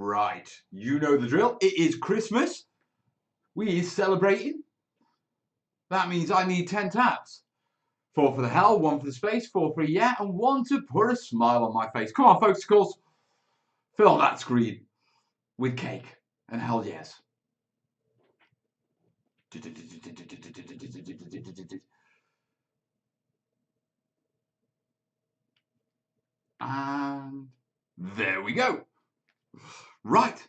Right, you know the drill. It is Christmas. We is celebrating. That means I need 10 taps. 4 for the hell, 1 for the space, 4 for a yeah, and 1 to put a smile on my face. Come on, folks, schools. Fill that screen with cake and hell yes. And there we go. Right.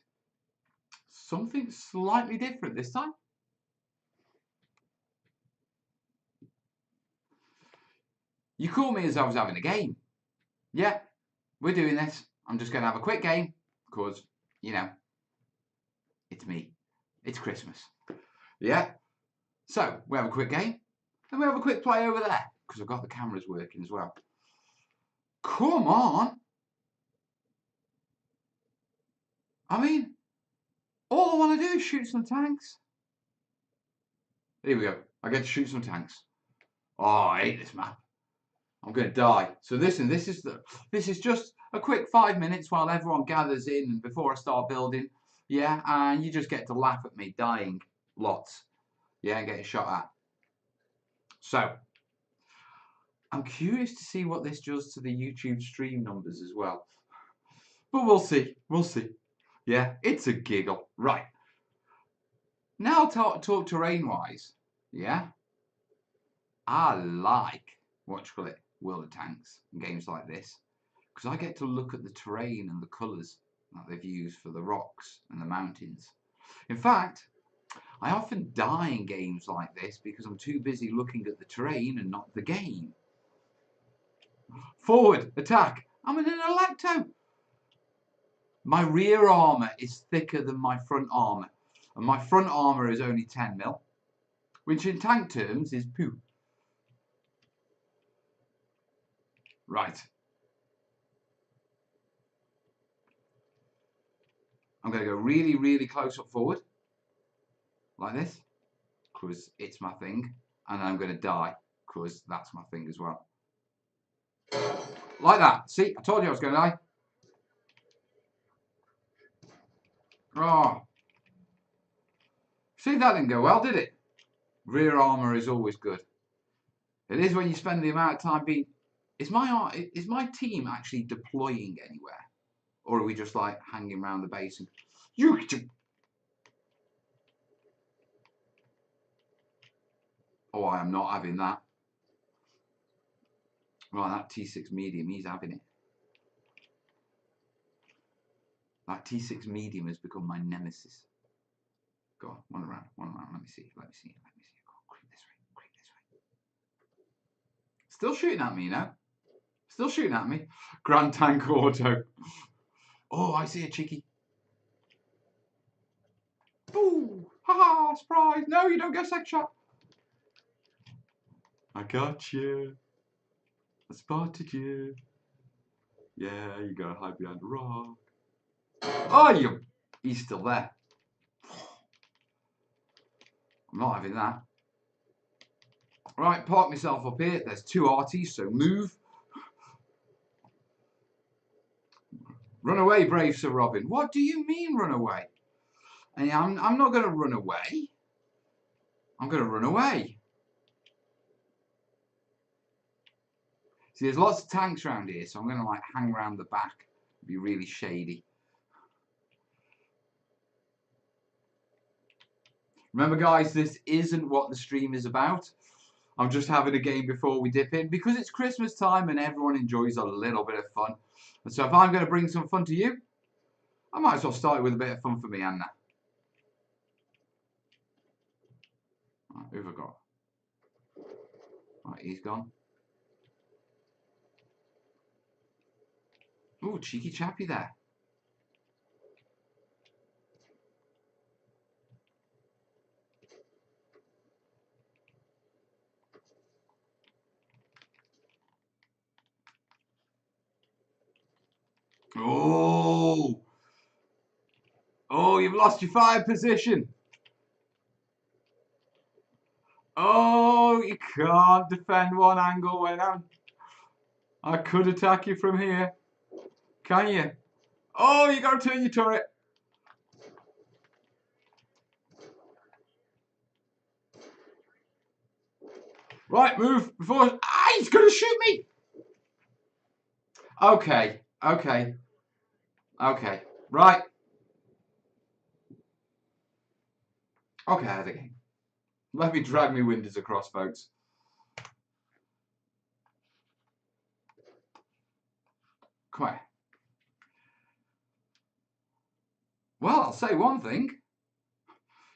Something slightly different this time. You called me as I was having a game. Yeah, we're doing this. I'm just going to have a quick game because, you know, it's me. It's Christmas. Yeah. So we have a quick game and we have a quick play over there because I've got the cameras working as well. Come on. I mean, all I want to do is shoot some tanks. Here we go. I get to shoot some tanks. Oh, I hate this map. I'm going to die. So listen, this is just a quick 5 minutes while everyone gathers in and before I start building. Yeah, and you just get to laugh at me dying lots. Yeah, and getting shot at. So, I'm curious to see what this does to the YouTube stream numbers as well. But we'll see. We'll see. Yeah, it's a giggle. Right. Now talk terrain-wise. Yeah. I like, what you call it, World of Tanks and games like this. Because I get to look at the terrain and the colours that they've used for the rocks and the mountains. In fact, I often die in games like this because I'm too busy looking at the terrain and not the game. Forward, attack. I'm in an Electo. My rear armour is thicker than my front armour. And my front armour is only 10 mil. Which in tank terms is poo. Right. I'm going to go really, really close up forward. Like this. Because it's my thing. And I'm going to die. Because that's my thing as well. Like that. See, I told you I was going to die. Oh. See, that didn't go well, did it? Rear armour is always good. It is when you spend the amount of time being... Is my team actually deploying anywhere? Or are we just like hanging around the base and... Oh, I am not having that. Right, that T6 medium, he's having it. That T6 medium has become my nemesis. Go on, one around. Let me see. Go on, creep this way. Still shooting at me, you know? Still shooting at me. Grand Tank Auto. Oh, I see a cheeky. Ooh, haha, surprise. No, you don't get a second shot. I got you. I spotted you. Yeah, you gotta hide behind a rock. Oh, he's still there. I'm not having that. Right, park myself up here. There's 2 arties, so move. Run away, brave Sir Robin. What do you mean, run away? And I'm not going to run away. I'm going to run away. See, there's lots of tanks around here, so I'm going to like hang around the back. Be really shady. Remember, guys, this isn't what the stream is about. I'm just having a game before we dip in because it's Christmas time and everyone enjoys a little bit of fun. And so if I'm going to bring some fun to you, I might as well start it with a bit of fun for me, Anna. Right, who've I got? Right, he's gone. Ooh, cheeky chappy there. Oh! Oh, you've lost your fire position. Oh, you can't defend one angle when I could attack you from here. Can you? Oh, you got to turn your turret. Right, move before. Ah, he's going to shoot me. Okay, okay, okay. Right. Okay, I had a game. Let me drag my windows across, folks. Come on. Well, I'll say one thing.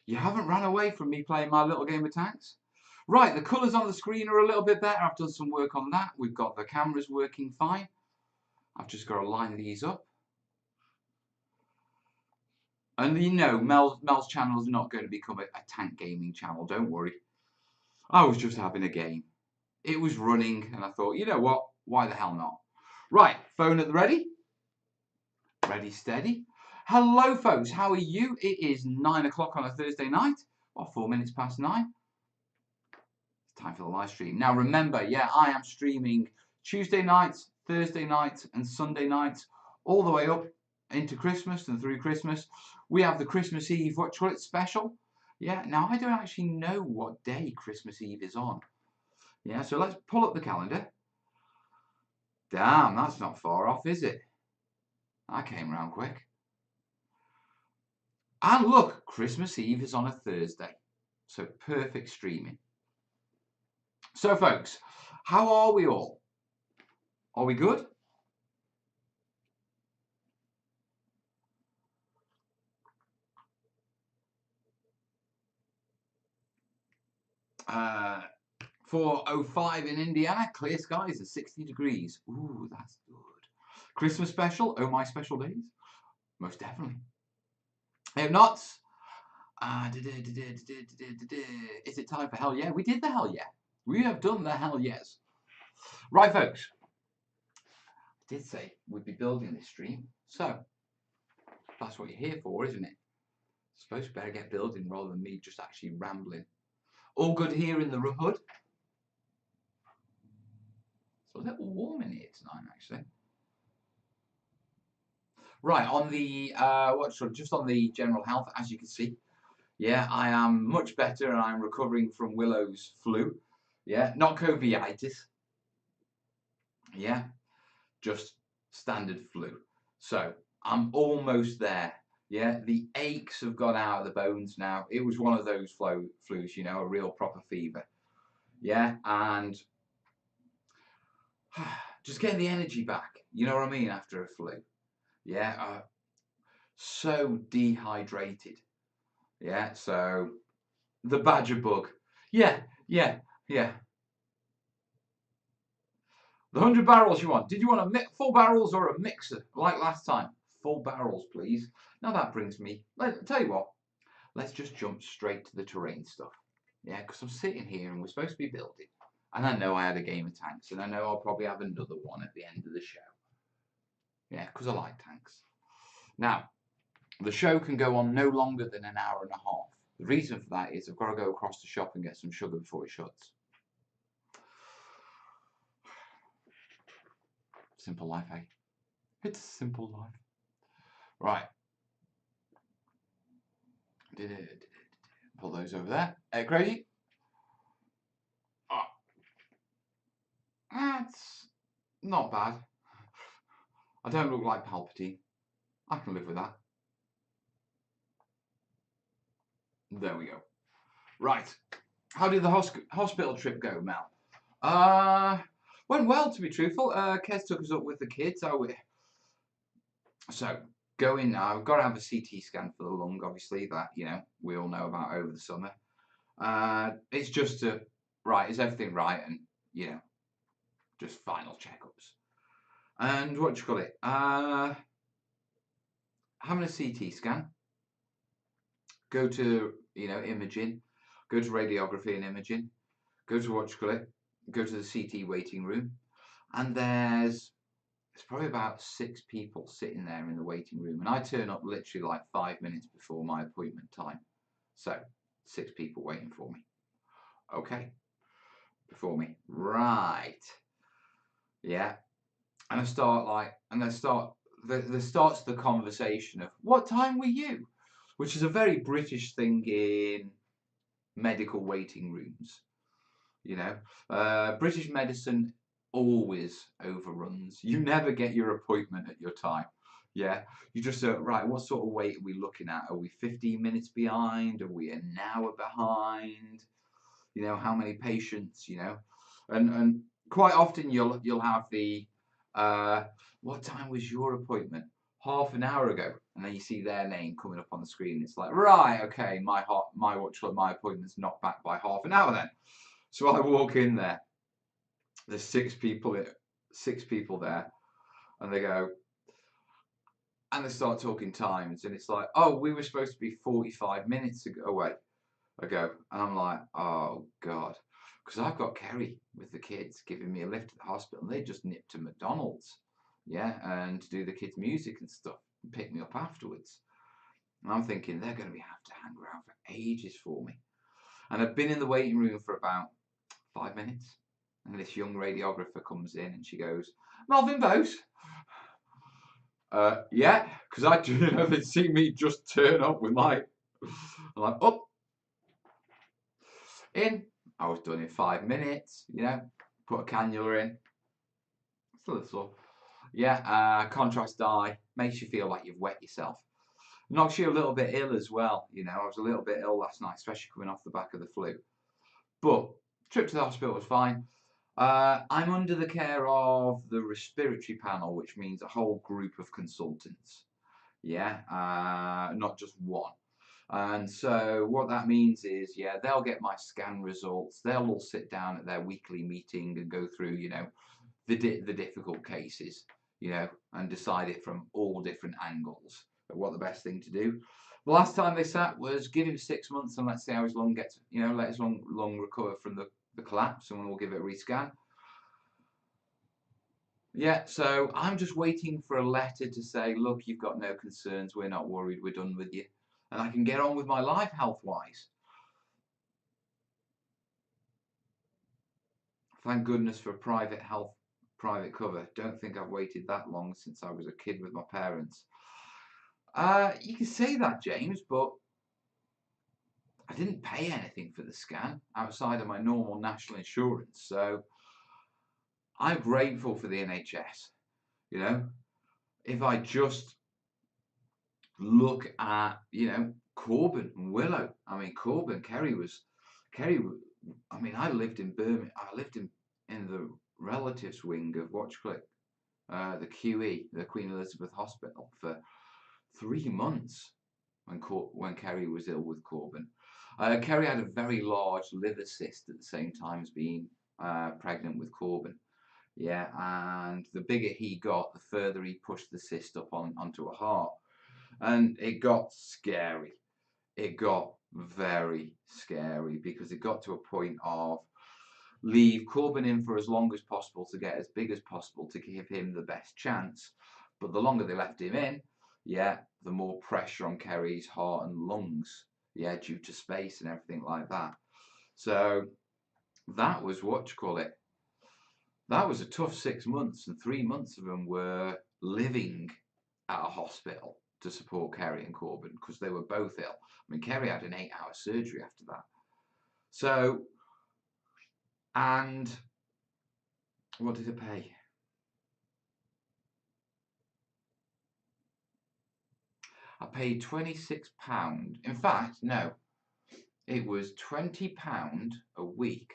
You haven't ran away from me playing my little game of tanks. Right, the colours on the screen are a little bit better. I've done some work on that. We've got the cameras working fine. I've just got to line these up. And you know, Mel's channel is not going to become a tank gaming channel. Don't worry. I was just having a game. It was running, and I thought, you know what? Why the hell not? Right, phone at the ready. Ready, steady. Hello, folks. How are you? It is 9 o'clock on a Thursday night, or 4 minutes past 9. It's time for the live stream. Now, remember, yeah, I am streaming Tuesday nights, Thursday nights, and Sunday nights, all the way up into Christmas and through Christmas. We have the Christmas Eve, what you call it, special. Yeah, now I don't actually know what day Christmas Eve is on. Yeah, so let's pull up the calendar. Damn, that's not far off, is it? That came round quick. And look, Christmas Eve is on a Thursday. So perfect streaming. So folks, how are we all? Are we good? Uh, 4:05 in Indiana, clear skies at 60 degrees. Ooh, that's good. Christmas special, oh my special days? Most definitely. If not, is it time for hell yeah? We did the hell yeah. We have done the hell yes. Right, folks. I did say we'd be building this stream, so that's what you're here for, isn't it? I suppose better get building rather than me just actually rambling. All good here in the hood. It's a little warm in here tonight, actually. Right, on the just on the general health, as you can see, yeah, I am much better and I'm recovering from Willow's flu. Yeah, not COVIDitis. Yeah, just standard flu. So I'm almost there. Yeah, the aches have gone out of the bones now. It was one of those flus, you know, a real proper fever. Yeah, and just getting the energy back. You know what I mean? After a flu. Yeah, so dehydrated. Yeah, so the badger bug. Yeah, yeah, yeah. The 100 barrels you want. Did you want a full barrels or a mixer like last time? Full barrels, please. Now that brings me. Tell you what. Let's just jump straight to the terrain stuff. Yeah, because I'm sitting here and we're supposed to be building. And I know I had a game of tanks, and I know I'll probably have another one at the end of the show. Yeah, because I like tanks. Now, the show can go on no longer than an hour and a half. The reason for that is I've got to go across the shop and get some sugar before it shuts. Simple life, eh? It's a simple life. Right. Pull those over there. Grady? Oh. That's not bad. I don't look like Palpatine. I can live with that. There we go. Right. How did the hospital trip go, Mel? Went well, to be truthful. Kez took us up with the kids. So, going now, I've got to have a CT scan for the lung, obviously, that, you know, we all know about over the summer. It's just right, is everything right? And, you know, just final checkups. And what do you call it? Having a CT scan. Go to, you know, imaging. Go to radiography and imaging. Go to what do you call it? Go to the CT waiting room. And there's probably about 6 people sitting there in the waiting room. And I turn up literally like 5 minutes before my appointment time. So, 6 people waiting for me. Okay. Before me. Right. Yeah. And there starts the conversation of, what time were you? Which is a very British thing in medical waiting rooms. You know, British medicine always overruns. You never get your appointment at your time. Yeah, you just right. What sort of wait are we looking at? Are we 15 minutes behind? Are we an hour behind? You know, how many patients? You know, and quite often you'll have the what time was your appointment? Half an hour ago, and then you see their name coming up on the screen. It's like, right, okay, my appointment's knocked back by half an hour then. So I walk in there. There's six people there, and they go, and they start talking times, and it's like, oh, we were supposed to be 45 minutes away. And I'm like, oh God, because I've got Kerry with the kids giving me a lift to the hospital, and they just nipped to McDonald's, yeah, and to do the kids' music and stuff, and pick me up afterwards. And I'm thinking they're going to have to hang around for ages for me. And I've been in the waiting room for about 5 minutes. And this young radiographer comes in and she goes, Melvin Bose? Yeah, because they'd seen me just turn up with my, I'm like, up, in. I was done in 5 minutes, you know, put a cannula in. It's a little, yeah, contrast dye, makes you feel like you've wet yourself. Knocks you a little bit ill as well, you know. I was a little bit ill last night, especially coming off the back of the flu. But trip to the hospital was fine. I'm under the care of the respiratory panel, which means a whole group of consultants. Yeah, not just one. And so what that means is, yeah, they'll get my scan results. They'll all sit down at their weekly meeting and go through, you know, the difficult cases, you know, and decide it from all different angles of what the best thing to do. The last time they sat was give him 6 months and let's see how his lung gets, you know, let his lung recover from the collapse, and we'll give it a rescan. Yeah, so I'm just waiting for a letter to say, look, you've got no concerns, we're not worried, we're done with you. And I can get on with my life health-wise. Thank goodness for private cover. Don't think I've waited that long since I was a kid with my parents. You can say that, James, but I didn't pay anything for the scan outside of my normal national insurance. So I'm grateful for the NHS. You know, if I just look at, you know, Corbyn and Willow. I mean, Kerry. I mean, I lived in Birmingham. I lived in the relatives wing of the QE, the Queen Elizabeth Hospital, for 3 months when Kerry was ill with Corbyn. Kerry had a very large liver cyst at the same time as being pregnant with Corbyn. Yeah, and the bigger he got, the further he pushed the cyst up onto a heart. And it got scary. It got very scary because it got to a point of leave Corbyn in for as long as possible to get as big as possible to give him the best chance. But the longer they left him in, yeah, the more pressure on Kerry's heart and lungs, yeah, due to space and everything like that. So that was that was a tough 6 months, and 3 months of them were living at a hospital to support Kerry and Corbyn because they were both ill. I mean, Kerry had an 8-hour surgery after that. So, and what did it pay? I paid £26. In fact, no, it was £20 a week,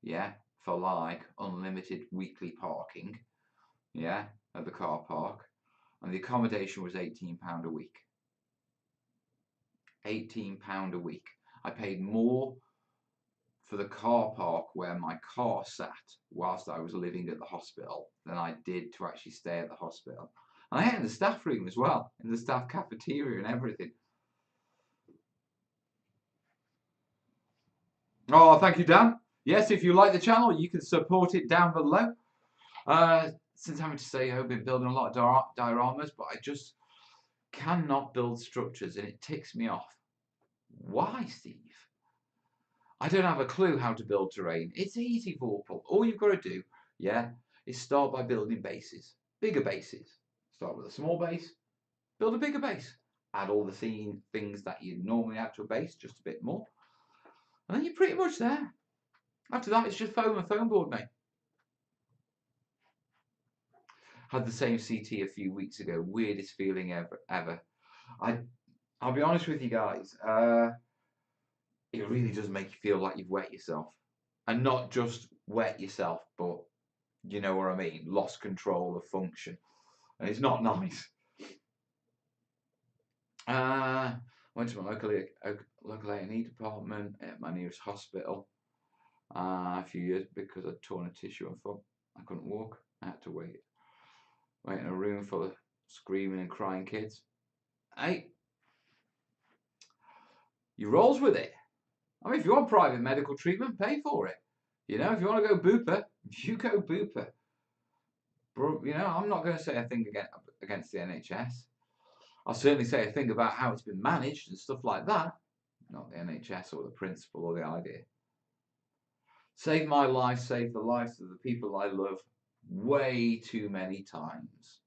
yeah, for like unlimited weekly parking, yeah, at the car park. And the accommodation was £18 a week. £18 a week. I paid more for the car park where my car sat whilst I was living at the hospital than I did to actually stay at the hospital. And I ate in the staff room as well, in the staff cafeteria and everything. Oh, thank you, Dan. Yes, if you like the channel, you can support it down below. Since having to say I've been building a lot of dioramas, but I just cannot build structures and it ticks me off. Why, Steve? I don't have a clue how to build terrain. It's easy, Vorpal. All you've got to do, yeah, is start by building bases. Bigger bases. Start with a small base, build a bigger base. Add all the things that you normally add to a base, just a bit more. And then you're pretty much there. After that, it's just foam and foam board, mate. Had the same CT a few weeks ago. Weirdest feeling ever. I'll be honest with you guys. It really does make you feel like you've wet yourself, and not just wet yourself, but you know what I mean. Lost control of function, and it's not nice. Went to my local A&E department at my nearest hospital a few years because I'd torn a tissue and foot. I couldn't walk. I had to wait in a room full of screaming and crying kids. Hey, you rolls with it. I mean, if you want private medical treatment, pay for it. You know, if you want to go booper, you go booper. But, you know, I'm not going to say a thing against the NHS. I'll certainly say a thing about how it's been managed and stuff like that. Not the NHS or the principle or the idea. Saved my life, saved the lives of the people I love way too many times.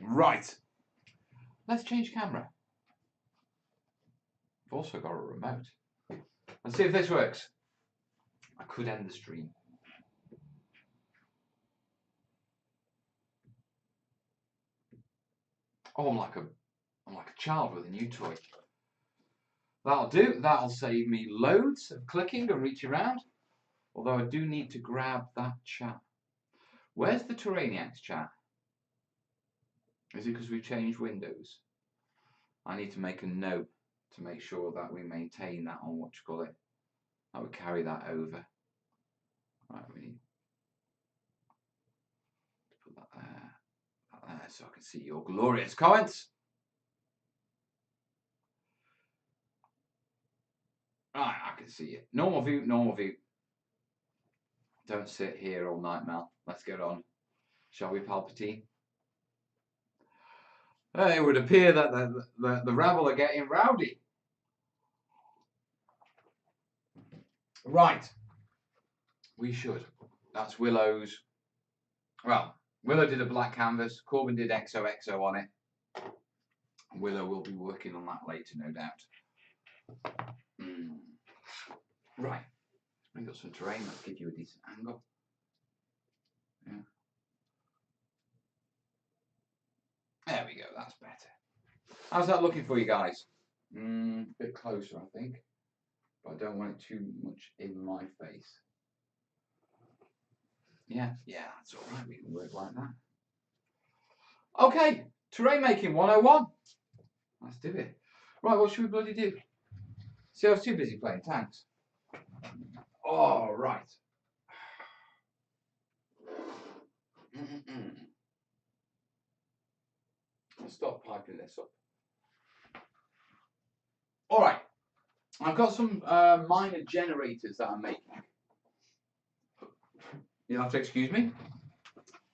Right. Let's change camera. I've also got a remote. Let's see if this works. I could end the stream. Oh, I'm like a child with a new toy. That'll do. That'll save me loads of clicking and reaching around. Although I do need to grab that chat. Where's the Terrainiacs chat? Is it because we've changed windows? I need to make a note to make sure that we maintain that on that we carry that over. Right, we need to put that there, so I can see your glorious comments. Right, I can see it. Normal view, normal view. Don't sit here all night, Mel. Let's get on. Shall we, Palpatine? It would appear that the rabble are getting rowdy. Right. We should. That's Willow's. Well, Willow did a black canvas. Corbin did XOXO on it. Willow will be working on that later, no doubt. Right. Let's bring up some terrain. Let's give you a decent angle. Yeah. There we go. That's better. How's that looking for you guys? A bit closer, I think. But I don't want it too much in my face. Yeah, that's all right. We can work like that. Okay, terrain making 101. Let's do it. Right, what should we bloody do? See, I was too busy playing tanks. Oh, right. I'll stop piping this up. All right. I've got some minor generators that I'm making. You'll have to excuse me.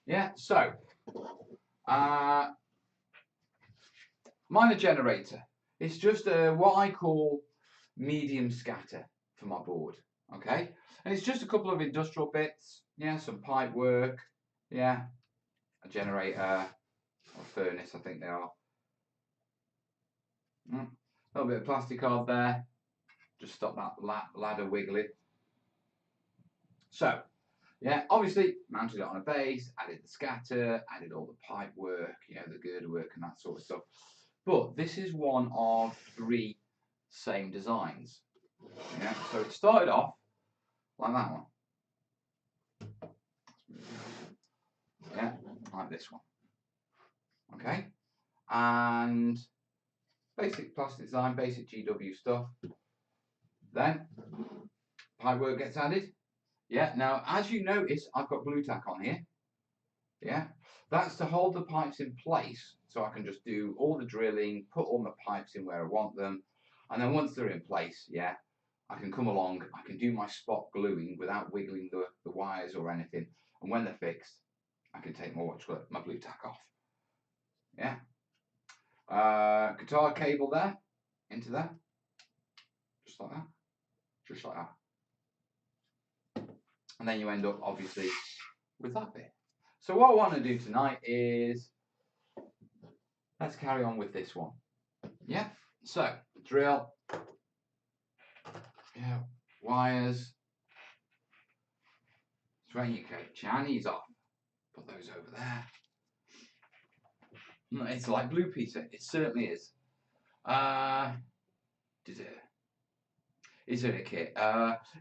Yeah, so minor generator. It's just what I call medium scatter for my board. Okay, and it's just a couple of industrial bits. Yeah, some pipe work. Yeah, a generator, a furnace. I think they are. A little bit of plastic card there. Just stop that ladder wiggling. So, yeah, obviously mounted it on a base, added the scatter, added all the pipe work, you know, the girder work and that sort of stuff. But this is one of 3 same designs. Yeah, so it started off like that one. Yeah, like this one. Okay, and basic plastic design, basic GW stuff. Then pipework gets added. Yeah, now as you notice, I've got blue tack on here. Yeah, that's to hold the pipes in place so I can just do all the drilling, put all my pipes in where I want them, and then once they're in place, yeah, I can come along, I can do my spot gluing without wiggling the wires or anything, and when they're fixed, I can take my blue tack off. Yeah. Guitar cable there, into there, just like that, just like that. And then you end up, obviously, with that bit. So what I want to do tonight is let's carry on with this one. Yeah, so drill, yeah, wires, Terrainiacs, Chinese off, put those over there. It's like Blue Peter, it certainly is. Is it a kit?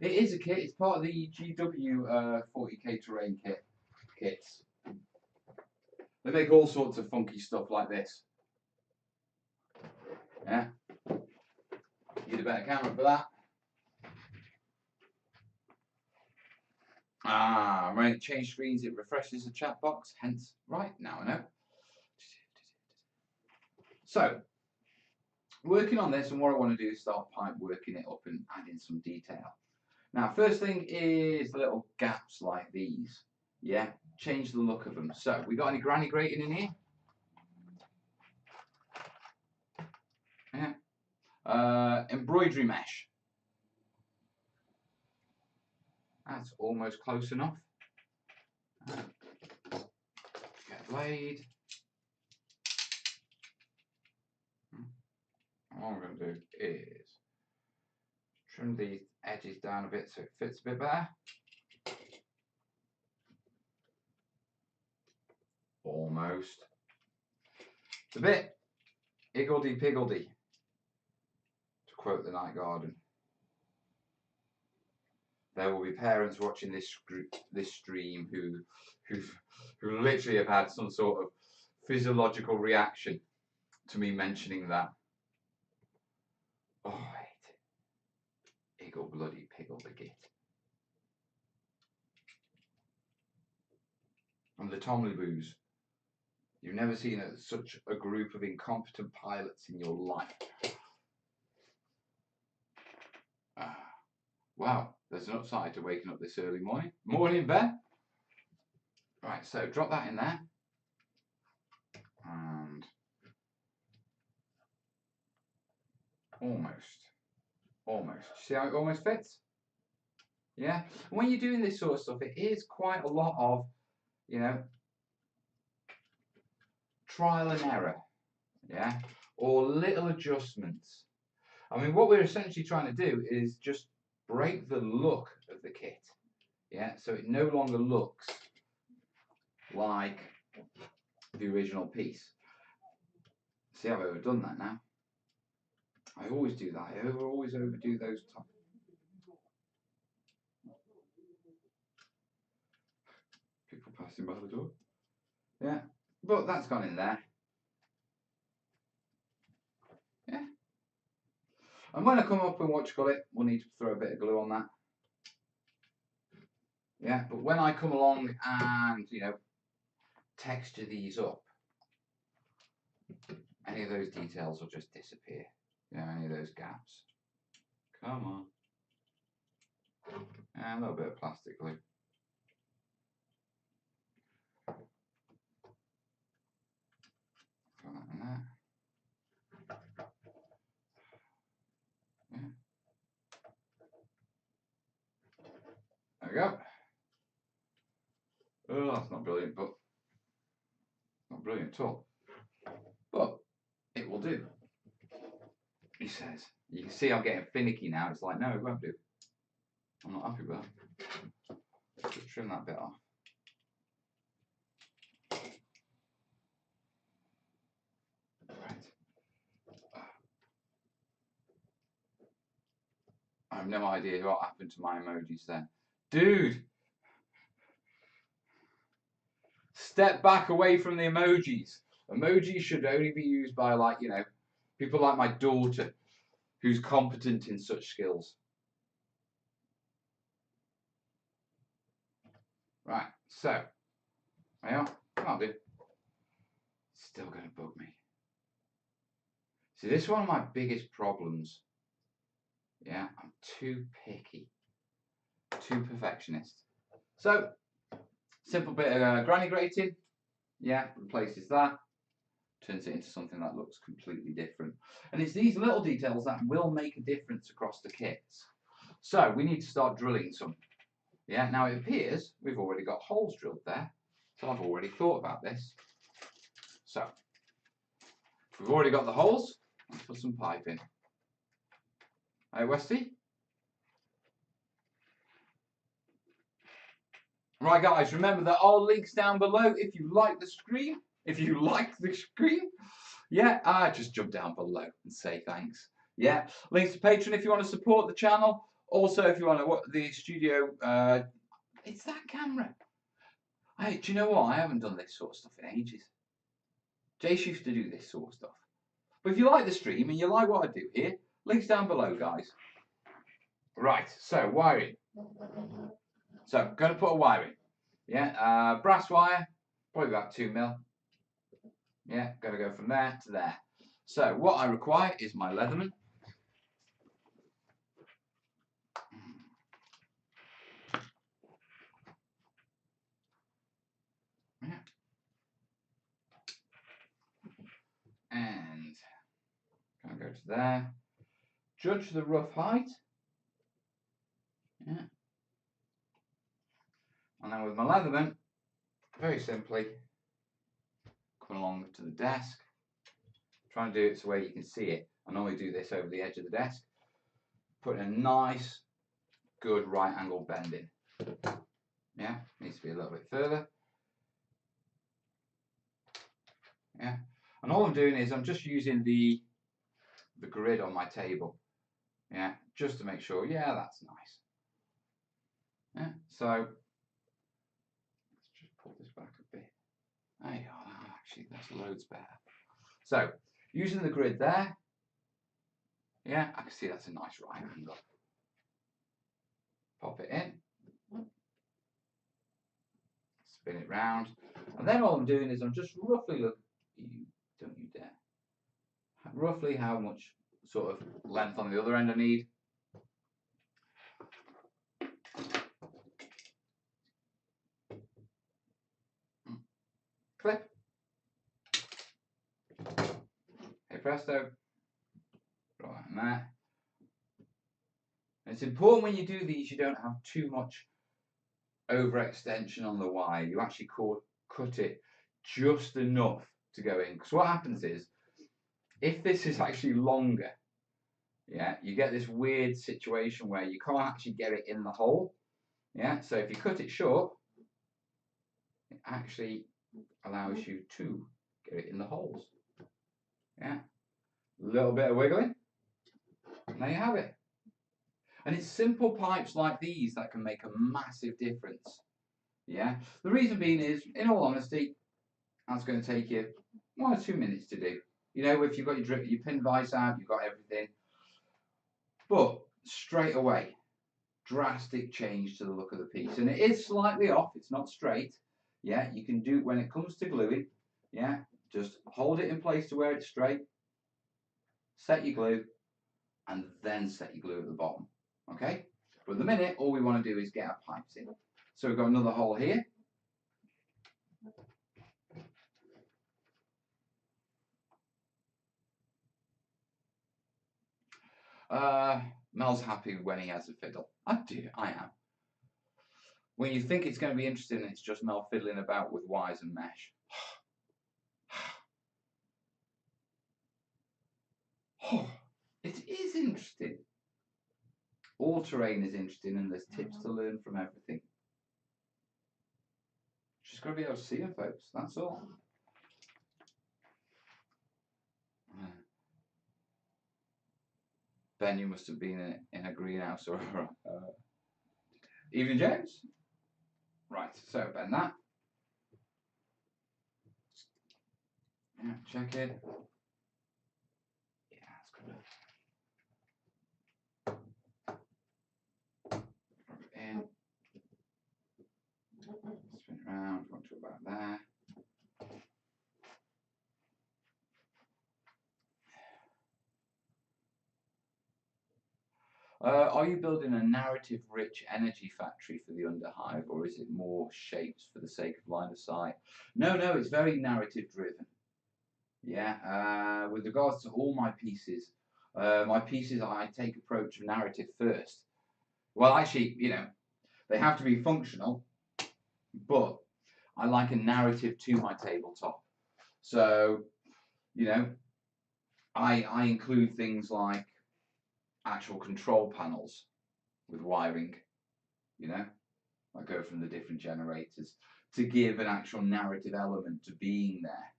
It is a kit, it's part of the GW 40k terrain kits. They make all sorts of funky stuff like this. Yeah. Need a better camera for that. When it changes screens, it refreshes the chat box. Hence, right, now I know. So, working on this, and what I want to do is start pipe working it up and adding some detail. Now, first thing is little gaps like these. Yeah, change the look of them. So, we got any granny grating in here? Yeah. Embroidery mesh. That's almost close enough. Get blade. What I'm going to do is trim these edges down a bit so it fits a bit better. Almost. It's a bit higgledy-piggledy, to quote the Night Garden. There will be parents watching this stream who literally have had some sort of physiological reaction to me mentioning that. Oh, I hate it. Higgle-bloody-piggle-the-git. And the Tomley-boos. You've never seen such a group of incompetent pilots in your life. Wow, there's an upside to waking up this early morning. Morning, Ben. Right, so drop that in there. And almost. See how it almost fits? Yeah. And when you're doing this sort of stuff, it is quite a lot of, you know, trial and error. Yeah. Or little adjustments. I mean, what we're essentially trying to do is just break the look of the kit. Yeah. So it no longer looks like the original piece. See, I've overdone that now. I always do that. I always overdo those top. People passing by the door. Yeah, but that's gone in there. Yeah. And when I come up and watch it, we'll need to throw a bit of glue on that. Yeah, but when I come along and, you know, texture these up, any of those details will just disappear. You know, any of those gaps. Come on. And a little bit of plastic glue. Throw that in there. Yeah. There we go. Oh, that's not brilliant, but not brilliant at all. But it will do. He says. You can see I'm getting finicky now. It's like, no, it won't do. I'm not happy with that. Just trim that bit off. Right. I have no idea what happened to my emojis then. Dude! Step back away from the emojis. Emojis should only be used by, like, you know, people like my daughter who's competent in such skills. Right, so, there you are. That'll do. Still going to bug me. See, this is one of my biggest problems. Yeah, I'm too picky. Too perfectionist. So, simple bit of granny grating. Yeah, replaces that. Turns it into something that looks completely different. And it's these little details that will make a difference across the kits. So, we need to start drilling some. Yeah, now it appears we've already got holes drilled there. So I've already thought about this. So, We've already got the holes. Let's put some pipe in. Hey, Westy? Right, guys, remember there are links down below if you like the stream. Yeah, just jump down below and say thanks. Yeah, links to Patreon if you want to support the channel. Also, if you want to watch the studio, it's that camera. Hey, do you know what? I haven't done this sort of stuff in ages. Jace used to do this sort of stuff. But if you like the stream and you like what I do here, links down below, guys. Right, so wiring. So, I'm going to put a wire in. Yeah, brass wire, probably about 2 mil. Yeah, going to go from there to there. So, what I require is my Leatherman. Yeah. And going to go to there. Judge the rough height. Yeah. And then with my Leatherman, very simply, come along to the desk. Try and do it so where you can see it. I normally do this over the edge of the desk. Put in a nice, good right angle bend in. Yeah, needs to be a little bit further. Yeah, and all I'm doing is I'm just using the grid on my table. Yeah, just to make sure. Yeah, that's nice. Yeah, so let's just pull this back a bit. There you go. Actually, that's loads better. So using the grid there. Yeah, I can see that's a nice right angle. Pop it in. Spin it round. And then all I'm doing is I'm just roughly don't you dare. Roughly how much sort of length on the other end I need. Clip. Hey presto. Right in there. And it's important when you do these you don't have too much overextension on the wire. You actually cut it just enough to go in. Because what happens is, if this is actually longer, yeah, you get this weird situation where you can't actually get it in the hole. Yeah, so if you cut it short, it actually allows you to get it in the holes. Yeah, a little bit of wiggling, and there you have it. And it's simple pipes like these that can make a massive difference. Yeah, the reason being is, in all honesty, that's going to take you 1 or 2 minutes to do. You know, if you've got your pin vise out, you've got everything. But straight away, drastic change to the look of the piece. And it is slightly off, it's not straight. Yeah, you can do, when it comes to gluing, yeah, just hold it in place to where it's straight, set your glue, and then set your glue at the bottom. Okay? But at the minute, all we want to do is get our pipes in. So we've got another hole here. Mel's happy when he has a fiddle. I am. When you think it's going to be interesting, it's just Mel fiddling about with wires and mesh. It is interesting. All terrain is interesting, and there's tips to learn from everything. Just got to be able to see them, folks. That's all. Ben, you must have been in a greenhouse or Evening, James. Right, so bend that. Yeah, check it. Yeah, that's good. Drop it in. Spin it around. Want to about there. Are you building a narrative-rich energy factory for the underhive, or is it more shapes for the sake of line of sight? No, it's very narrative-driven. Yeah, with regards to all my pieces, I take approach of narrative first. Well, actually, you know, they have to be functional, but I like a narrative to my tabletop. So, you know, I include things like actual control panels with wiring, you know. I go from the different generators to give an actual narrative element to being there.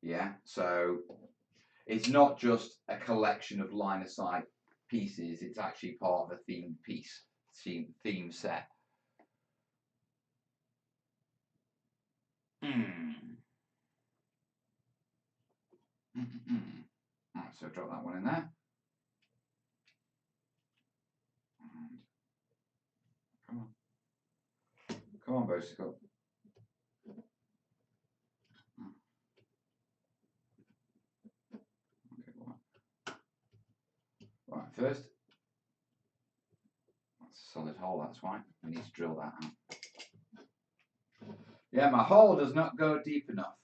Yeah, so it's not just a collection of line of sight pieces, it's actually part of a theme piece, theme set. Right, so drop that one in there. And come on. Come on, Bosicle. Okay, right, first, that's a solid hole, that's why. We need to drill that out. Yeah, my hole does not go deep enough.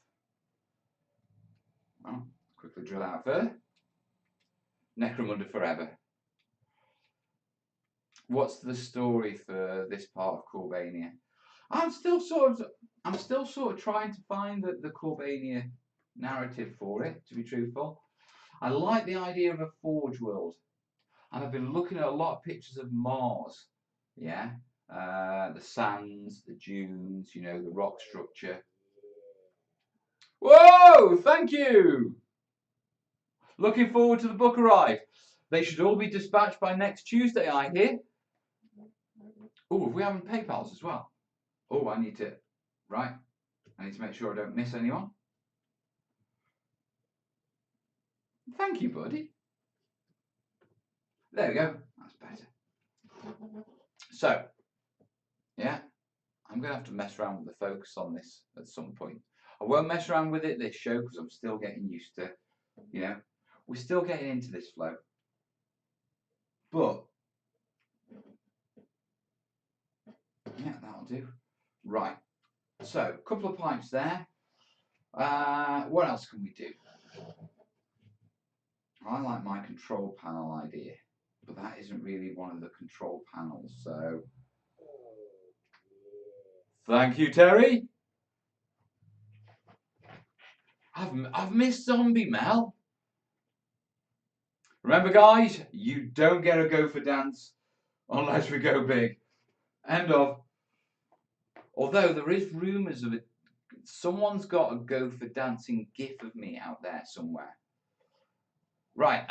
Well, quickly drill out further. Necromunda forever. What's the story for this part of Corbania? I'm still sort of trying to find the Corbania narrative for it, to be truthful. I like the idea of a forge world. And I've been looking at a lot of pictures of Mars. Yeah. The sands, the dunes, you know, the rock structure. Whoa! Thank you! Looking forward to the book arrive. They should all be dispatched by next Tuesday, I hear. Oh, if we haven't PayPals as well. Oh, I need to. Right. I need to make sure I don't miss anyone. Thank you, buddy. There we go. That's better. So, yeah, I'm going to have to mess around with the focus on this at some point. I won't mess around with it this show because I'm still getting used to, you know, we're still getting into this flow. But, yeah, that'll do. Right. So, a couple of pipes there. What else can we do? I like my control panel idea, but that isn't really one of the control panels, so... Thank you, Terry. I've missed Zombie Mel. Remember, guys, you don't get a go for dance unless we go big. End of. Although there is rumours of it. Someone's got a go for dancing gif of me out there somewhere. Right,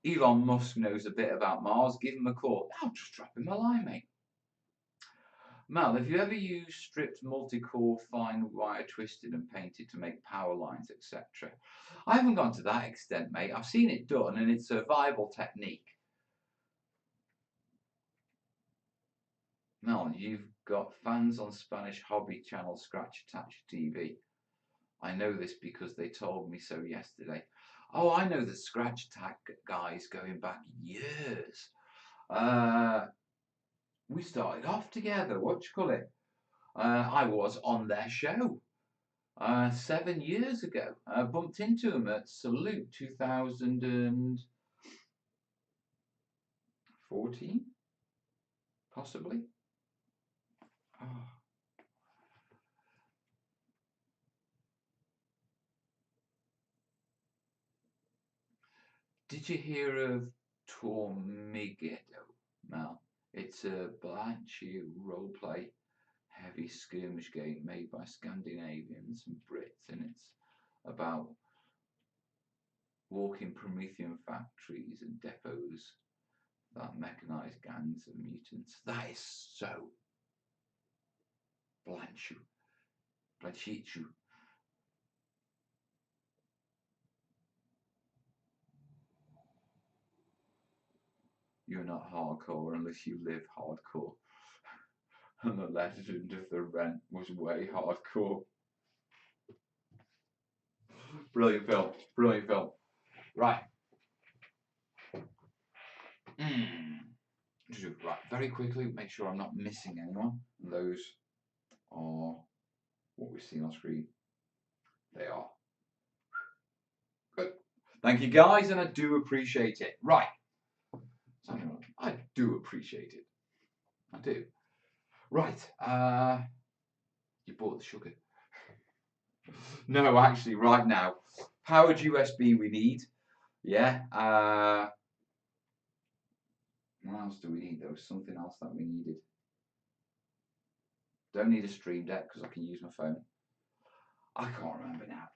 Elon Musk knows a bit about Mars. Give him a call. I'll just drop him a line, mate. Mel, have you ever used stripped multi-core fine wire twisted and painted to make power lines, etc.? I haven't gone to that extent, mate. I've seen it done and it's a viable technique. Mel, you've got fans on Spanish hobby channel Scratch Attach TV. I know this because they told me so yesterday. Oh, I know the Scratch Attack guys going back years. We started off together. What do you call it? I was on their show 7 years ago. I bumped into them at Salute 2014, possibly. Oh. Did you hear of Tormighetto, Mel? It's a Blanche roleplay heavy skirmish game made by Scandinavians and Brits, and it's about walking Promethean factories and depots that mechanized gangs of mutants. That is so Blanchichu. You're not hardcore unless you live hardcore. And the Legend of the Rent was way hardcore. Brilliant film. Brilliant film. Right. Right, very quickly, make sure I'm not missing anyone. And those are what we see on screen. They are. Good. Thank you, guys, and I do appreciate it. Right. I do appreciate it. I do. Right. You bought the sugar. No, actually, right now, Powered USB we need. Yeah. What else do we need? There was something else that we needed. Don't need a stream deck because I can use my phone. I can't remember now.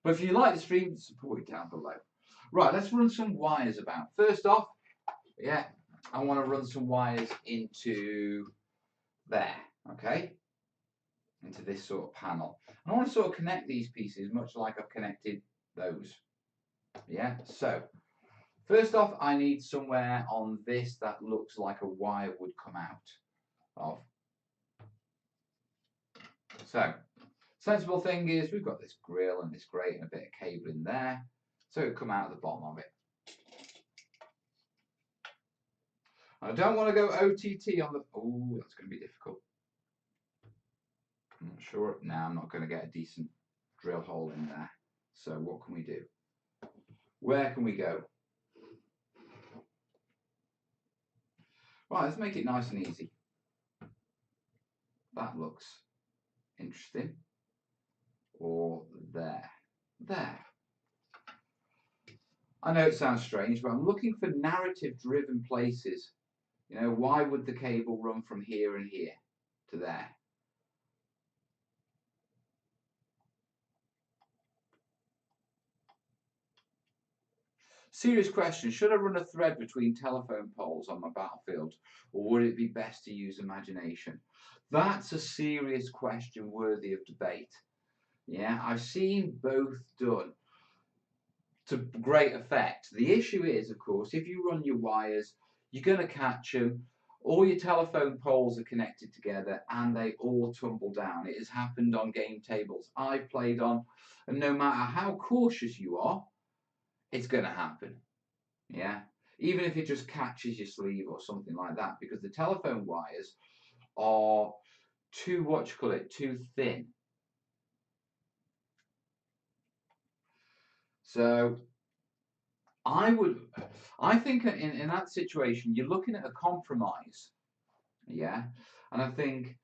But if you like the stream, support it down below. Right, let's run some wires about. First off, yeah, I want to run some wires into there, okay? Into this sort of panel. I want to sort of connect these pieces much like I've connected those. Yeah, so first off, I need somewhere on this that looks like a wire would come out of. So, sensible thing is we've got this grill and this grate and a bit of cable in there. So it'll come out of the bottom of it. I don't want to go OTT on the... Oh, that's going to be difficult. I'm not sure. Now I'm not going to get a decent drill hole in there. So what can we do? Where can we go? Right, let's make it nice and easy. That looks interesting. Or there. There. I know it sounds strange, but I'm looking for narrative-driven places. You know, why would the cable run from here and here to there? Serious question, should I run a thread between telephone poles on my battlefield, or would it be best to use imagination? That's a serious question worthy of debate. Yeah, I've seen both done to great effect. The issue is, of course, if you run your wires, you're going to catch them. All your telephone poles are connected together and they all tumble down. It has happened on game tables I've played on, and no matter how cautious you are, it's going to happen. Yeah, even if it just catches your sleeve or something like that, because the telephone wires are too, too thin. So I think in that situation, you're looking at a compromise. Yeah, and I think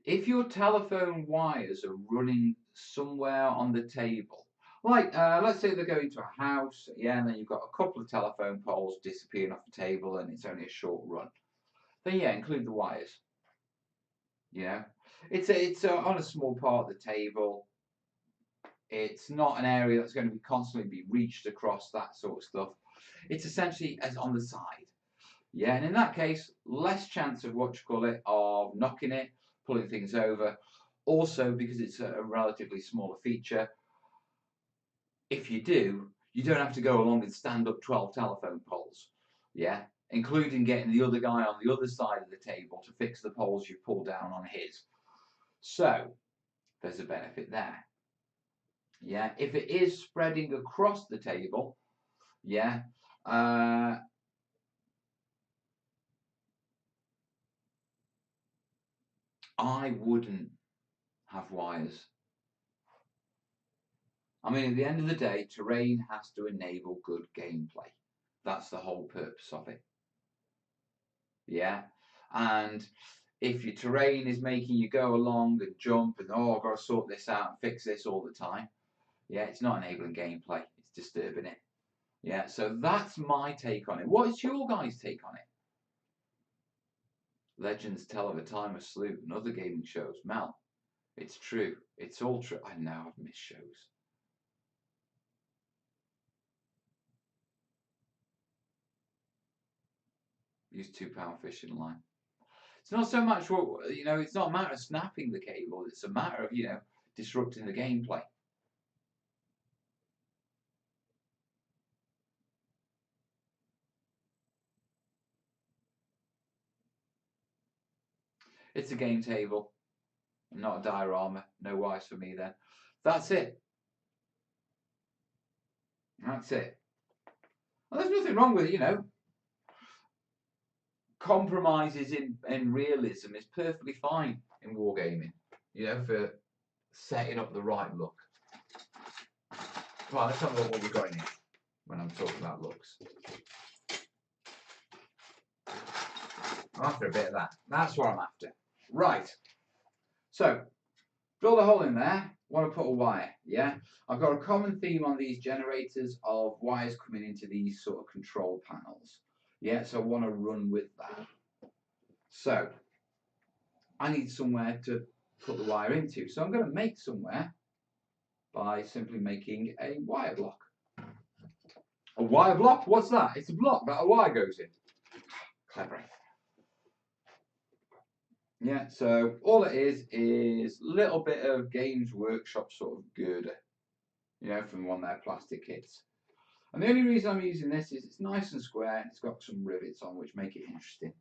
if your telephone wires are running somewhere on the table, like let's say they're going to a house, yeah, and then you've got a couple of telephone poles disappearing off the table and it's only a short run, then yeah, include the wires. You know, it's on a small part of the table. It's not an area that's going to be constantly be reached across, that sort of stuff. It's essentially as on the side. Yeah, and in that case, less chance of of knocking it, pulling things over. Also, because it's a relatively smaller feature, if you do, you don't have to go along and stand up 12 telephone poles. Yeah, including getting the other guy on the other side of the table to fix the poles you pulled down on his. So, there's a benefit there. Yeah, if it is spreading across the table, yeah, I wouldn't have wires. I mean, at the end of the day, terrain has to enable good gameplay. That's the whole purpose of it. Yeah, and if your terrain is making you go along and jump and, oh, I've got to sort this out and fix this all the time, yeah, it's not enabling gameplay. It's disturbing it. Yeah, so that's my take on it. What's your guys' take on it? Legends tell of a time of Sloot and other gaming shows. Mel, it's true. It's all true. I know I've missed shows. Use £2 fishing line. It's not so much what, you know, it's not a matter of snapping the cable. It's a matter of, you know, disrupting the gameplay. It's a game table, not a diorama. No wires for me then. That's it. That's it. Well, there's nothing wrong with it, you know. Compromises in realism is perfectly fine in wargaming, you know, for setting up the right look. Right, let's have a look what we've got in here when I'm talking about looks. I'm after a bit of that. That's what I'm after. Right. So, Drill the hole in there. Want to put a wire, yeah? I've got a common theme on these generators of wires coming into these sort of control panels. Yeah, so I want to run with that. So I need somewhere to put the wire into. So I'm going to make somewhere by simply making a wire block. A wire block? What's that? It's a block that a wire goes in. Clever. Yeah, so all it is a little bit of Games Workshop sort of girder, you know, from one of their plastic kits. And the only reason I'm using this is it's nice and square and it's got some rivets on which make it interesting.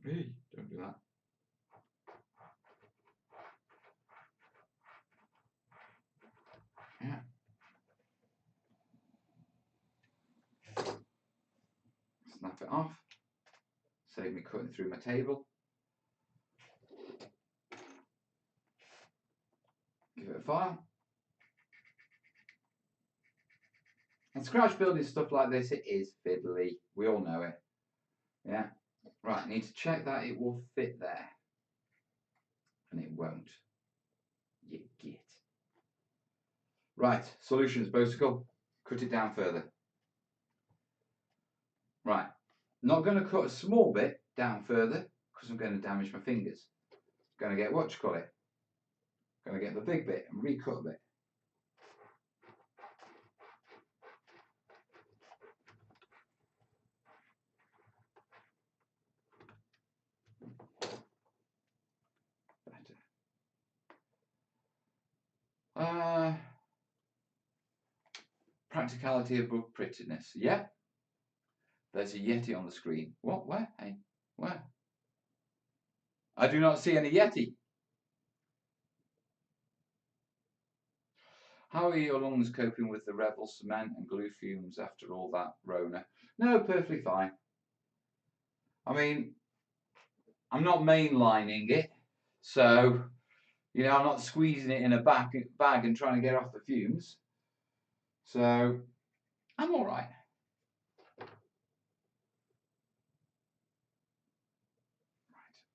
Hey, don't do that. Yeah. Snap it off. Save me cutting through my table. Give it a fire. And scratch building stuff like this, it is fiddly. We all know it. Yeah. Right, need to check that it will fit there. And it won't. You git. Right, solutions, Bosicle. Cut it down further. Right, not going to cut a small bit down further because I'm going to damage my fingers. Going to get what you call it. Going to get the big bit and recut a bit. Better. Practicality above prettiness. Yep. There's a Yeti on the screen. What? Where? Hey, where? I do not see any Yeti. How are your lungs coping with the Rebel cement and glue fumes after all that Rona? No, perfectly fine. I mean, I'm not mainlining it, so, you know, I'm not squeezing it in a bag and trying to get off the fumes. So, I'm all right. Right.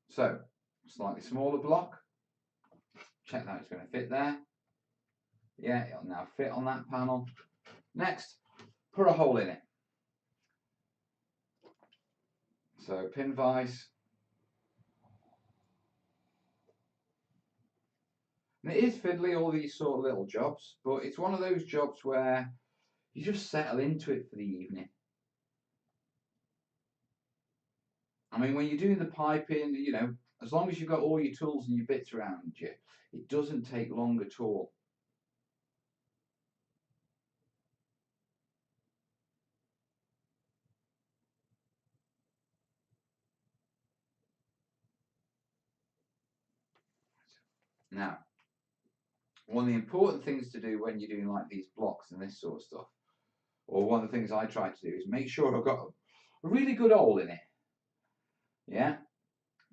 So, slightly smaller block. Check that it's going to fit there. Yeah, it'll now fit on that panel. Next, put a hole in it. So pin vise. And it is fiddly, all these sort of little jobs, but it's one of those jobs where you just settle into it for the evening. I mean, when you're doing the piping, you know, as long as you've got all your tools and your bits around you, it doesn't take long at all. Now, one of the important things to do when you're doing like these blocks and this sort of stuff, or one of the things I try to do is make sure I've got a really good hole in it. Yeah,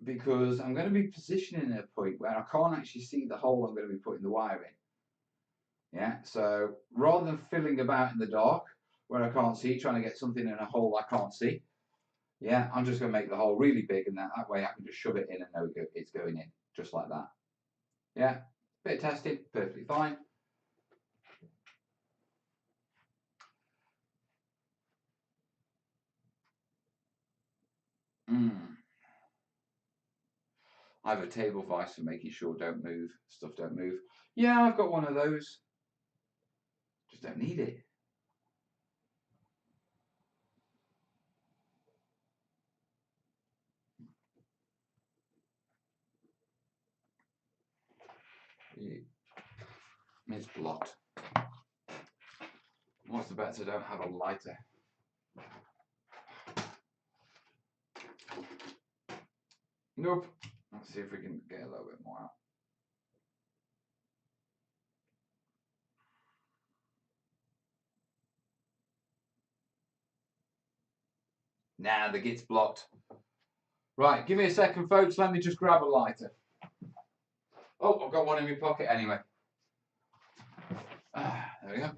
because I'm going to be positioning at a point where I can't actually see the hole I'm going to be putting the wire in. Yeah, so rather than fiddling about in the dark where I can't see, trying to get something in a hole I can't see, yeah, I'm just going to make the hole really big, and that way I can just shove it in and know it's going in, just like that. Yeah, bit of testing, perfectly fine. I have a table vise for making sure stuff don't move. Yeah, I've got one of those. Just don't need it. It's blocked. What's the bet I don't have a lighter? Nope. Let's see if we can get a little bit more out. Nah, the git's blocked. Right, give me a second, folks. Let me just grab a lighter. Oh, I've got one in my pocket anyway. There we go.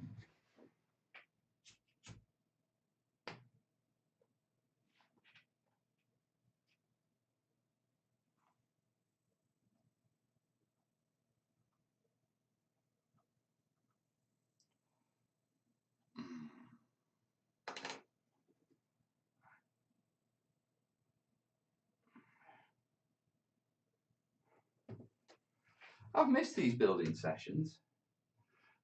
I've missed these building sessions.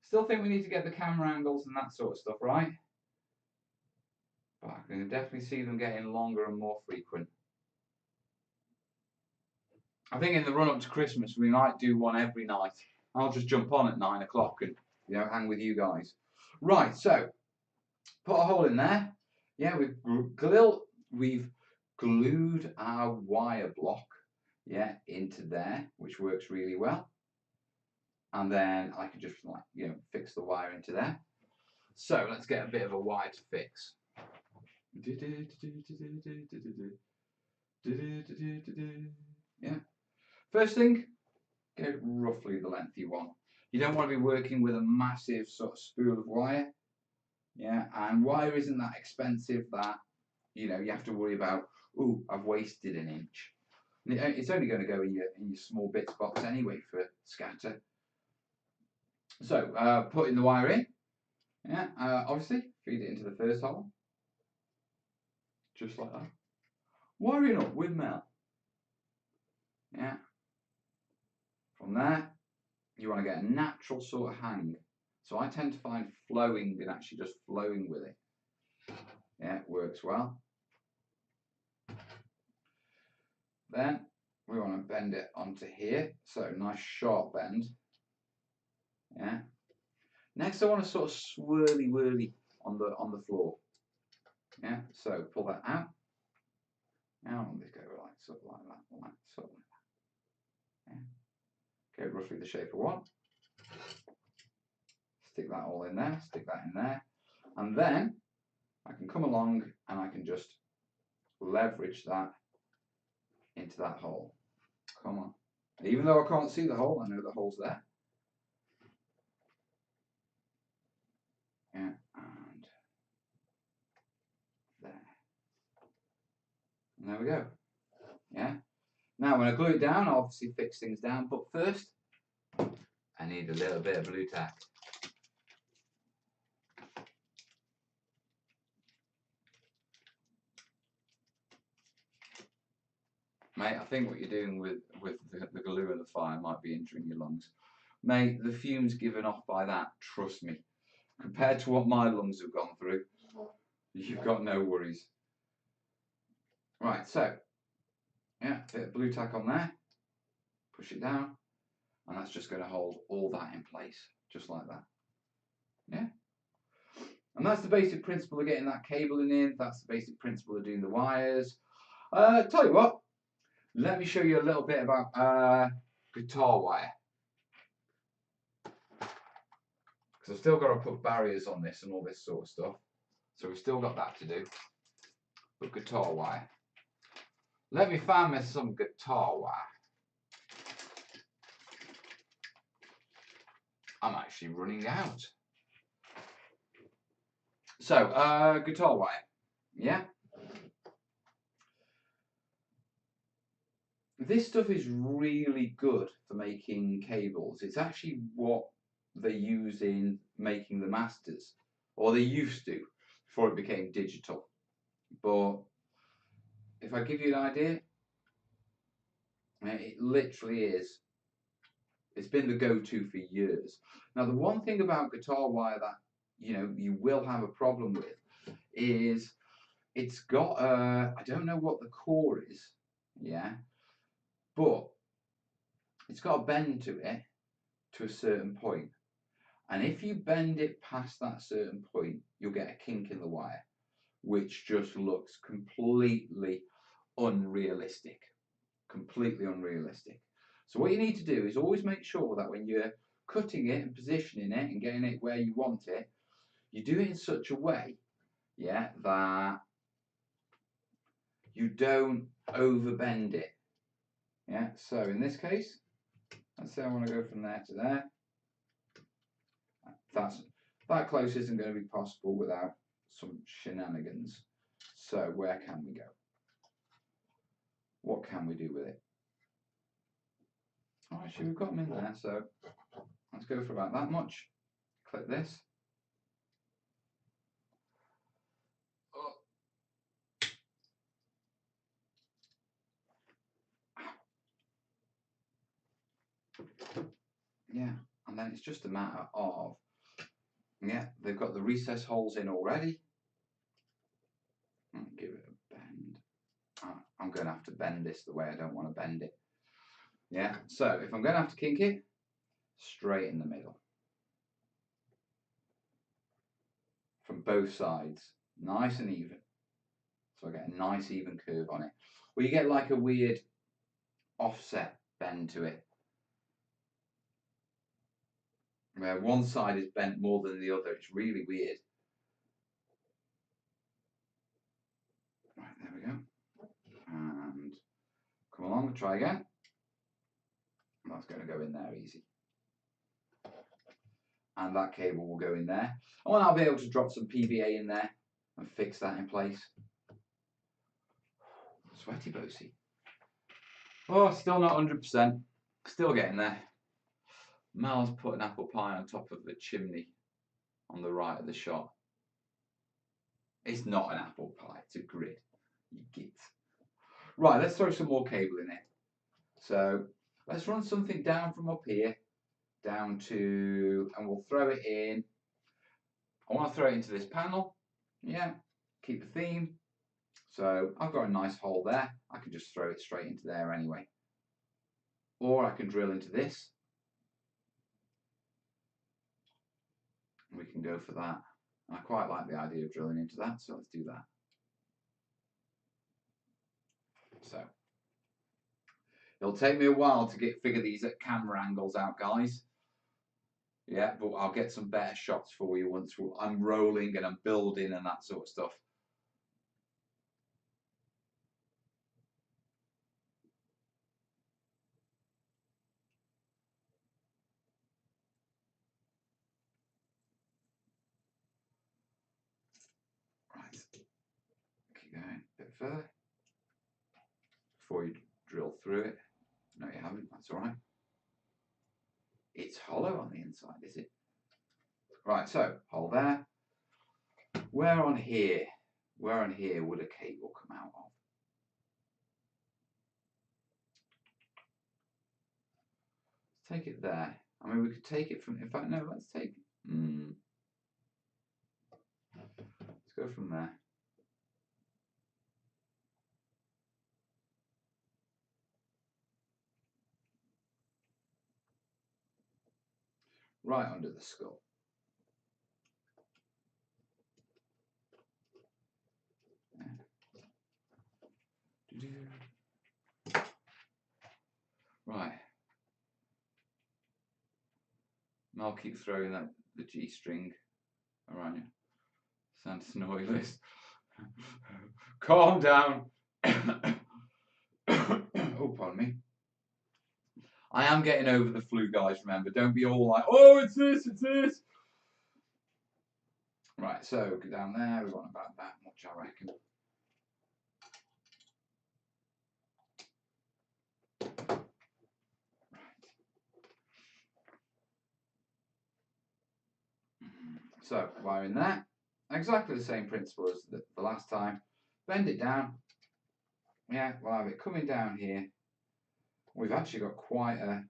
Still think we need to get the camera angles and that sort of stuff right. But I can definitely see them getting longer and more frequent. I think in the run up to Christmas we might do one every night. I'll just jump on at 9 o'clock and hang with you guys. Right, so put a hole in there. Yeah, we've glued our wire block, into there, which works really well. And then I can just fix the wire into there. So let's get a bit of a wire to fix. Yeah. First thing, get roughly the length you want. You don't want to be working with a massive sort of spool of wire. Yeah, and wire isn't that expensive that you have to worry about, ooh, I've wasted an inch. It's only going to go in your small bits box anyway for scatter. So putting the wire in, obviously feed it into the first hole, just like that. Wiring up with mel. Yeah. From there, you want to get a natural sort of hang. So I tend to find flowing and actually just flowing with it. Yeah, it works well. Then we want to bend it onto here. So nice sharp bend. Yeah. Next I want to sort of swirly whirly on the floor. Yeah, so pull that out. Now let's go like sort of like that, sort of like that. Yeah. Get roughly the shape of one. Stick that all in there, stick that in there. And then I can come along and I can just leverage that into that hole. Come on. Even though I can't see the hole, I know the hole's there. Yeah, and there. And there we go. Yeah. Now when I glue it down, I'll obviously fix things down, but first I need a little bit of blue tack. Mate, I think what you're doing with the glue and the fire might be injuring your lungs. Mate, the fumes given off by that, trust me, compared to what my lungs have gone through, you've got no worries. Right, so, yeah, a bit of blue tack on there, push it down, and that's just going to hold all that in place, just like that. Yeah? And that's the basic principle of getting that cabling in, that's the basic principle of doing the wires. Tell you what, let me show you a little bit about guitar wire. Because I've still got to put barriers on this and all this sort of stuff. So we've still got that to do. But guitar wire. Let me find me some guitar wire. I'm actually running out. So, guitar wire. Yeah? This stuff is really good for making cables. It's actually what they use in making the masters. Or they used to, before it became digital. But if I give you an idea, it literally is. It's been the go-to for years. Now, the one thing about guitar wire that you will have a problem with is it's got I don't know what the core is, yeah, but it's got a bend to it to a certain point. And if you bend it past that certain point, you'll get a kink in the wire, which just looks completely unrealistic. Completely unrealistic. So what you need to do is always make sure that when you're cutting it and positioning it and getting it where you want it, you do it in such a way, yeah, that you don't overbend it. Yeah, so in this case, let's say I want to go from there to there. That close isn't going to be possible without some shenanigans. So where can we go? What can we do with it? Oh, actually, we've got them in there, so let's go for about that much. Click this. Yeah, and then it's just a matter of, yeah, they've got the recess holes in already. Give it a bend. I'm going to have to bend this the way I don't want to bend it. Yeah, so if I'm going to have to kink it, straight in the middle. From both sides, nice and even. So I get a nice even curve on it. Well, you get like a weird offset bend to it, where one side is bent more than the other. It's really weird. Right, there we go. And come along, try again. That's going to go in there easy. And that cable will go in there. And then I'll be able to drop some PVA in there and fix that in place. Sweaty Bosie. Oh, still not 100%. Still getting there. Mal's put an apple pie on top of the chimney on the right of the shot. It's not an apple pie, it's a grid. You git. Right, let's throw some more cable in it. So let's run something down from up here, down to, and we'll throw it in. I want to throw it into this panel. Yeah, keep the theme. So I've got a nice hole there. I can just throw it straight into there anyway. Or I can drill into this. We can go for that. I quite like the idea of drilling into that, so let's do that. So it'll take me a while to figure these camera angles out, guys. Yeah, but I'll get some better shots for you once I'm rolling and I'm building and that sort of stuff. Right, keep going a bit further before you drill through it. No, you haven't, that's all right. It's hollow on the inside, is it? Right, so hole there. Where on here would a cable come out of? Let's take it there. I mean, we could take it from, in fact, no, let's take, let's go from there. Right under the skull. Right. And I'll keep throwing the G string around you. Sounds noiseless. Calm down. Oh, pardon me. I am getting over the flu, guys, remember. Don't be all like, oh, it's this, it's this. Right, so go down there. We want about that much, I reckon. So, wiring that. Exactly the same principle as the last time. Bend it down. Yeah, we'll have it coming down here. We've actually got quite a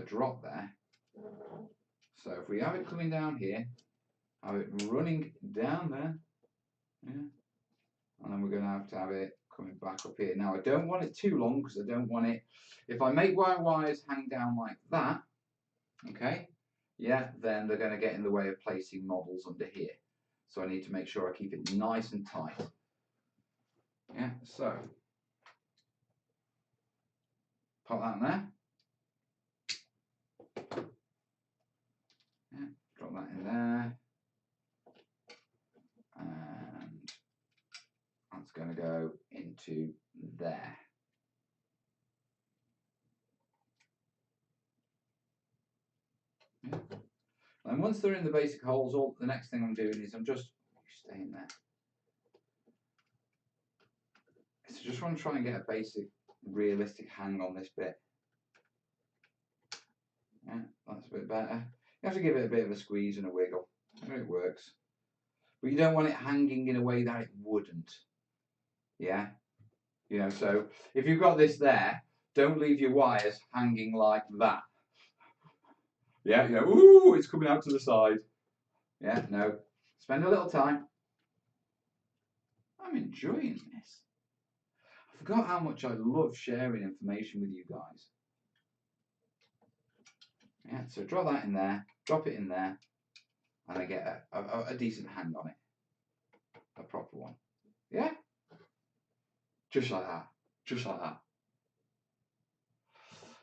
drop there. So if we have it coming down here, have it running down there, yeah, and then we're going to have it coming back up here. Now I don't want it too long because I don't want it, if I make wires hang down like that, okay, yeah, then they're going to get in the way of placing models under here. So I need to make sure I keep it nice and tight. Yeah, so pop that in there. Yeah, drop that in there. And that's going to go into there. Yeah. And once they're in the basic holes, the next thing I'm doing is I'm just staying there. So just want to try and get a basic, realistic hang on this bit. Yeah, that's a bit better. You have to give it a bit of a squeeze and a wiggle. It works. But you don't want it hanging in a way that it wouldn't. Yeah? You know, so if you've got this there, don't leave your wires hanging like that. Yeah, yeah. Ooh, it's coming out to the side. Yeah, no. Spend a little time. I'm enjoying this. I forgot how much I love sharing information with you guys. Yeah, so drop that in there, drop it in there, and I get a decent hand on it. A proper one. Yeah? Just like that. Just like that.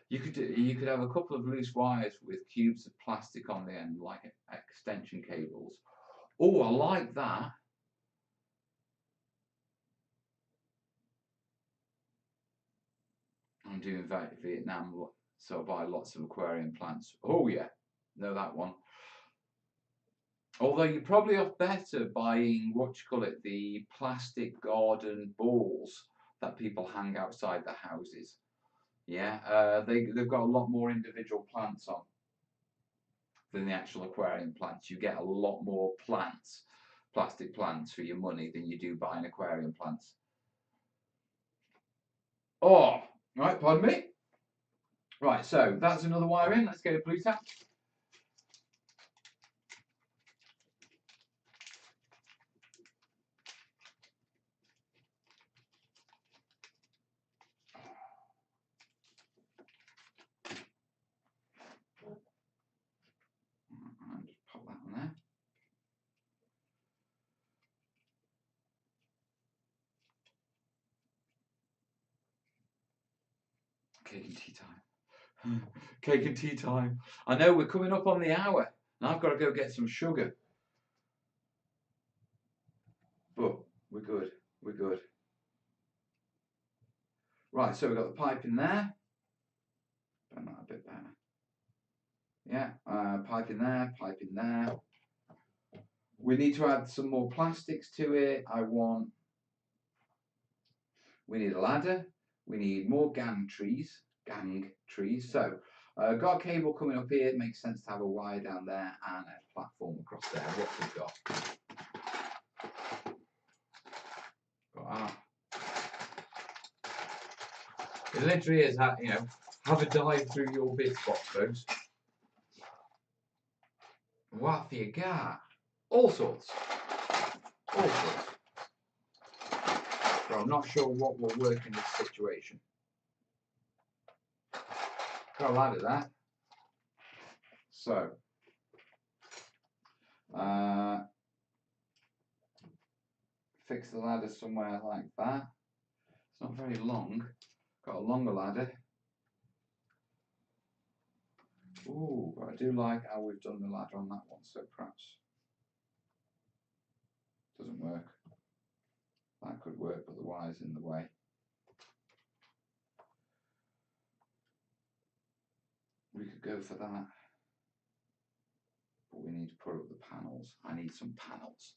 You could have a couple of loose wires with cubes of plastic on the end, like extension cables. Oh, I like that. I'm doing Vietnam, so I buy lots of aquarium plants. Oh yeah, know that one. Although you're probably off better buying the plastic garden balls that people hang outside the houses. Yeah, they've got a lot more individual plants on than the actual aquarium plants. You get a lot more plants, plastic plants for your money than you do buying aquarium plants. Oh, right, pardon me. Right, so that's another wire in. Let's get a blue tap. And just pop that on there. Cake and tea time. Cake and tea time. I know we're coming up on the hour, and I've got to go get some sugar. But we're good. We're good. Right, so we've got the pipe in there. Bend that a bit better. Yeah, pipe in there, pipe in there. We need to add some more plastics to it. We need a ladder. We need more gang trees. So, got a cable coming up here. It makes sense to have a wire down there and a platform across there. What we've got. It literally is, have a dive through your bits box, folks. What have you got? All sorts. All sorts. But I'm not sure what will work in this situation. Got a ladder there. So, fix the ladder somewhere like that. It's not very long. Got a longer ladder. Ooh, but I do like how we've done the ladder on that one, so perhaps doesn't work. That could work, but the wire's in the way. We could go for that, but we need to put up the panels. I need some panels.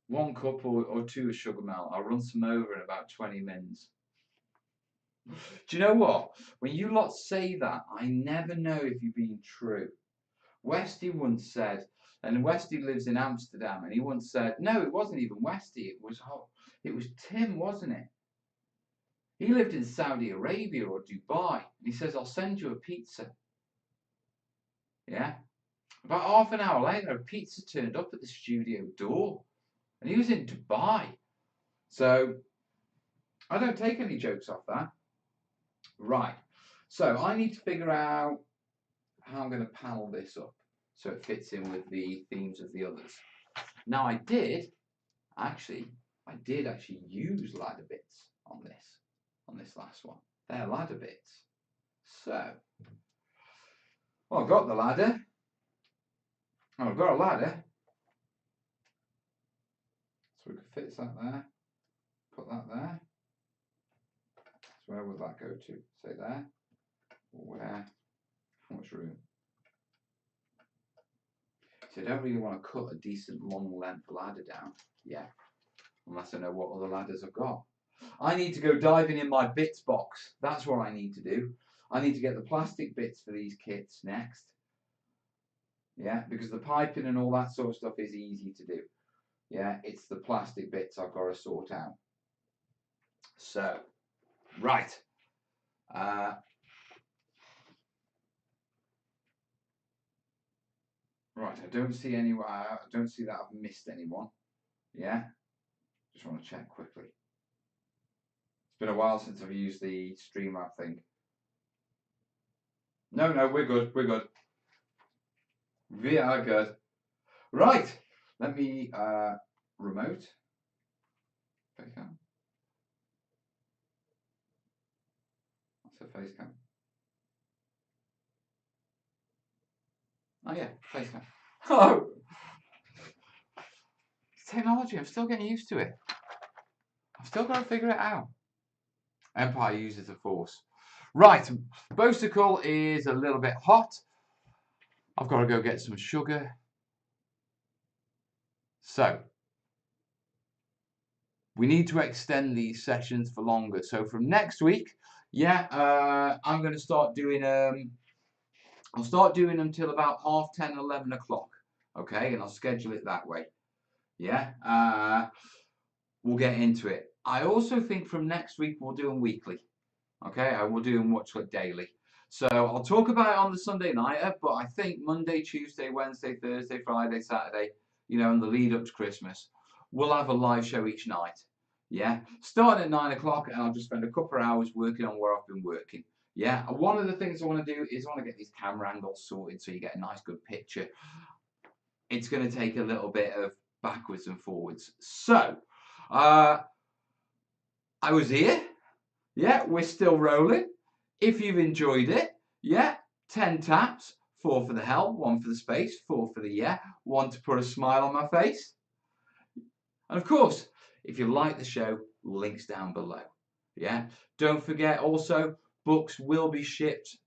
1 cup or 2 of sugar melt. I'll run some over in about 20 minutes. Do you know what? When you lot say that, I never know if you're being true. Westy once said, and Westy lives in Amsterdam, and he once said, no, it wasn't even Westy, it was Tim, wasn't it? He lived in Saudi Arabia or Dubai, and he says, I'll send you a pizza. Yeah? About half an hour later, a pizza turned up at the studio door, and he was in Dubai. So, I don't take any jokes off that. Right. So, I need to figure out how I'm going to panel this up so it fits in with the themes of the others. Now, I did actually use ladder bits on this last one. They're ladder bits. So, well, I've got the ladder. Oh, I've got a ladder. So we could fit that there. Put that there. So where would that go to? Say there. Or where? How much room? So I don't really want to cut a decent long length ladder down yet, unless I know what other ladders I've got. I need to go diving in my bits box. That's what I need to do. I need to get the plastic bits for these kits next. Yeah, because the piping and all that sort of stuff is easy to do. Yeah, it's the plastic bits I've got to sort out. So, right. Right, I don't see anyone. I don't see that I've missed anyone. Yeah, just want to check quickly. It's been a while since I've used the StreamYard thing. No, we're good. We're good. We are good. Right, let me remote. Facecam. What's a facecam? Oh yeah, facecam. Hello. It's technology. I'm still getting used to it. I've still got to figure it out. Empire uses the Force. Right, Bosicle is a little bit hot. I've got to go get some sugar. So, we need to extend these sessions for longer. So from next week, yeah, I'm going to start doing I'll start doing them till about 10:30, 11 o'clock. Okay, and I'll schedule it that way. Yeah, we'll get into it. I also think from next week we'll do them weekly. Okay, I will do them much like daily. So I'll talk about it on the Sunday nighter, but I think Monday, Tuesday, Wednesday, Thursday, Friday, Saturday, you know, in the lead up to Christmas, we'll have a live show each night. Yeah, starting at 9 o'clock, and I'll just spend a couple of hours working on where I've been working. Yeah, and one of the things I want to do is I want to get these camera angles sorted so you get a nice good picture. It's going to take a little bit of backwards and forwards. So, I was here. Yeah, we're still rolling. If you've enjoyed it, yeah, 10 taps, 4 for the hell, 1 for the space, 4 for the yeah, 1 to put a smile on my face. And of course, if you like the show, links down below. Yeah, don't forget also, books will be shipped.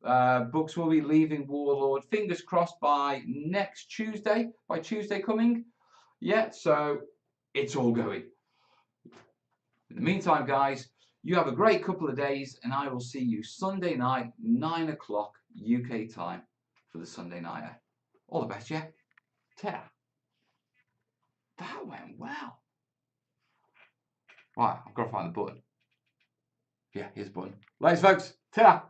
Books will be leaving Warlord, fingers crossed, by next Tuesday, by Tuesday coming. Yeah, so it's all going. In the meantime, guys, you have a great couple of days, and I will see you Sunday night, 9 o'clock UK time for the Sunday nighter. All the best, yeah? Ta. That went well. Right, I've got to find the button. Yeah, here's the button. Ladies, folks, ta.